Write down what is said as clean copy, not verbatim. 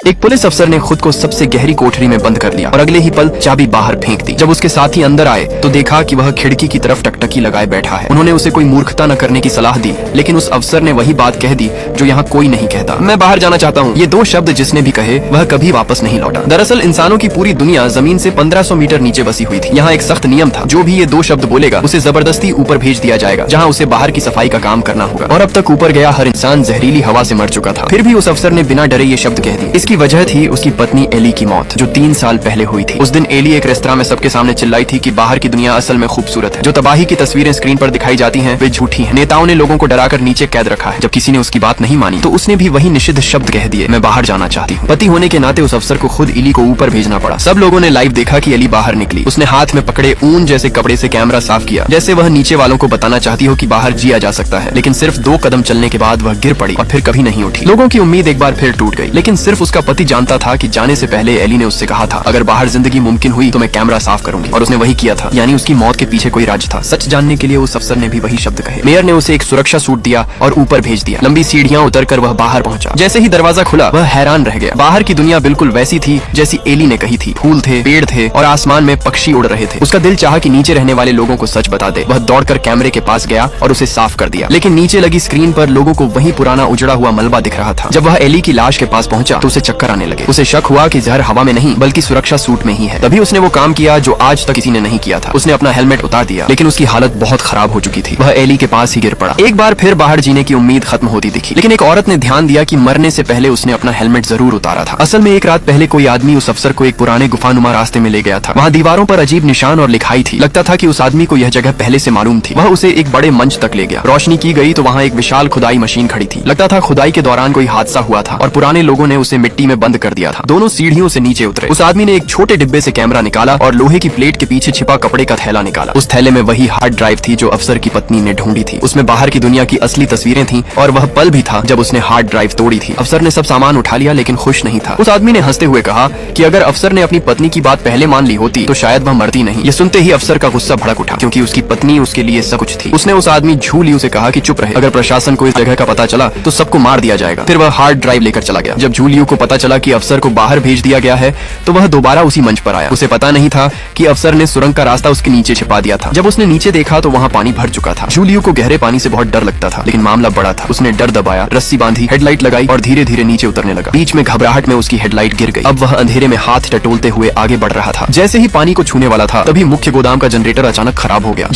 एक पुलिस अफसर ने खुद को सबसे गहरी कोठरी में बंद कर लिया और अगले ही पल चाबी बाहर फेंक दी। जब उसके साथी अंदर आए तो देखा कि वह खिड़की की तरफ टकटकी लगाए बैठा है। उन्होंने उसे कोई मूर्खता न करने की सलाह दी, लेकिन उस अफसर ने वही बात कह दी जो यहाँ कोई नहीं कहता। मैं बाहर जाना चाहता हूँ। ये दो शब्द जिसने भी कहे वह कभी वापस नहीं लौटा। दरअसल इंसानों की पूरी दुनिया जमीन से 1500 मीटर नीचे बसी हुई थी। यहाँ एक सख्त नियम था, जो भी ये दो शब्द बोलेगा उसे जबरदस्ती ऊपर भेज दिया जाएगा, जहाँ उसे बाहर की सफाई का काम करना होगा। और अब तक ऊपर गया हर इंसान जहरीली हवा से मर चुका था। फिर भी उस अफसर ने बिना डरे ये शब्द कह दिए। इसकी वजह थी उसकी पत्नी एली की मौत, जो 3 साल पहले हुई थी। उस दिन एली एक रेस्तरां में सबके सामने चिल्लाई थी कि बाहर की दुनिया असल में खूबसूरत है। जो तबाही की तस्वीरें स्क्रीन पर दिखाई जाती हैं वे झूठी हैं। नेताओं ने लोगों को डराकर नीचे कैद रखा है। जब किसी ने उसकी बात नहीं मानी तो उसने भी वही निषिद्ध शब्द कह दिए, मैं बाहर जाना चाहती हूँ। पति होने के नाते उस अफसर को खुद एली को ऊपर भेजना पड़ा। सब लोगों ने लाइव देखा कि एली बाहर निकली। उसने हाथ में पकड़े ऊन जैसे कपड़े से कैमरा साफ किया, जैसे वह नीचे वालों को बताना चाहती हो कि बाहर जिया जा सकता है। लेकिन सिर्फ 2 कदम चलने के बाद वह गिर पड़ी और फिर कभी नहीं उठी। लोगों की उम्मीद एक बार फिर टूट गई, लेकिन सिर्फ उसका पति जानता था कि जाने से पहले एली ने उससे कहा था, अगर बाहर जिंदगी मुमकिन हुई तो मैं कैमरा साफ करूंगी। और उसने वही किया था, यानी उसकी मौत के पीछे कोई राज था। सच जानने के लिए उस अफसर ने भी वही शब्द कहे। मेयर ने उसे एक सुरक्षा सूट दिया और ऊपर भेज दिया। लंबी सीढ़ियां उतरकर वह बाहर पहुंचा। जैसे ही दरवाजा खुला वह हैरान रह गया। बाहर की दुनिया बिल्कुल वैसी थी जैसी एली ने कही थी। फूल थे, पेड़ थे और आसमान में पक्षी उड़ रहे थे। उसका दिल चाहा कि नीचे रहने वाले लोगों को सच बता दे। वह दौड़कर कैमरे के पास गया और उसे साफ कर दिया, लेकिन नीचे लगी स्क्रीन पर लोगों को वही पुराना उजड़ा हुआ मलबा दिख रहा था। जब वह एली की लाश के पास पहुंचा तो उसे चक्कर आने लगे। उसे शक हुआ कि जहर हवा में नहीं बल्कि सुरक्षा सूट में ही है। तभी उसने वो काम किया जो आज तक किसी ने नहीं किया था। उसने अपना हेलमेट उतार दिया, लेकिन उसकी हालत बहुत खराब हो चुकी थी। वह एली के पास ही गिर पड़ा। एक बार फिर बाहर जीने की उम्मीद खत्म होती दिखी, लेकिन एक औरत ने ध्यान दिया कि मरने से पहले उसने अपना हेलमेट जरूर उतारा था। असल में एक रात पहले कोई आदमी उस अफसर को एक पुराने गुफानुमा रास्ते में ले गया था। वहाँ दीवारों पर अजीब निशान और लिखाई थी। लगता था कि उस आदमी को यह जगह पहले से मालूम थी। वह उसे एक बड़े मंच तक ले गया। रोशनी की गई तो वहाँ एक विशाल खुदाई मशीन खड़ी थी। लगता था खुदाई के दौरान कोई हादसा हुआ था और पुराने लोगों ने उसे मिट्टी में बंद कर दिया था। दोनों सीढ़ियों से नीचे उतरे। उस आदमी ने एक छोटे डिब्बे से कैमरा निकाला और लोहे की प्लेट के पीछे छिपा कपड़े का थैला निकाला। उस थैले में वही हार्ड ड्राइव थी जो अफसर की पत्नी ने ढूंढी थी। उसमें बाहर की दुनिया की असली तस्वीरें थीं और वह पल भी था जब उसने हार्ड ड्राइव तोड़ी थी। अफसर ने सब सामान उठा लिया, लेकिन खुश नहीं था। उस आदमी ने हंसते हुए कहा कि अगर अफसर ने अपनी पत्नी की बात पहले मान ली होती तो शायद वह मरती नहीं। ये सुनते ही अफसर का गुस्सा भड़क उठा, क्योंकि उसकी पत्नी उसके लिए सब कुछ थी। उसने उस आदमी झूलियों से कहा कि चुप रहे, अगर प्रशासन को इस जगह का पता चला तो सबको मार दिया जाएगा। फिर वह हार्ड ड्राइव लेकर चला गया। जब झूलियों को पता चला कि अफसर को बाहर भेज दिया गया है तो वह दोबारा उसी मंच पर आया। उसे पता नहीं था कि अफसर ने सुरंग का रास्ता उसके नीचे छिपा दिया था। जब उसने नीचे देखा तो वहाँ पानी भर चुका था। जूलियो को गहरे पानी से बहुत डर लगता था, लेकिन मामला बड़ा था। उसने डर दबाया, रस्सी बांधी, हेडलाइट लगाई और धीरे धीरे नीचे उतरने लगा। बीच में घबराहट में उसकी हेडलाइट गिर गई। अब वह अंधेरे में हाथ टटोलते हुए आगे बढ़ रहा था। जैसे ही पानी को छूने वाला था तभी मुख्य गोदाम का जनरेटर अचानक खराब हो गया।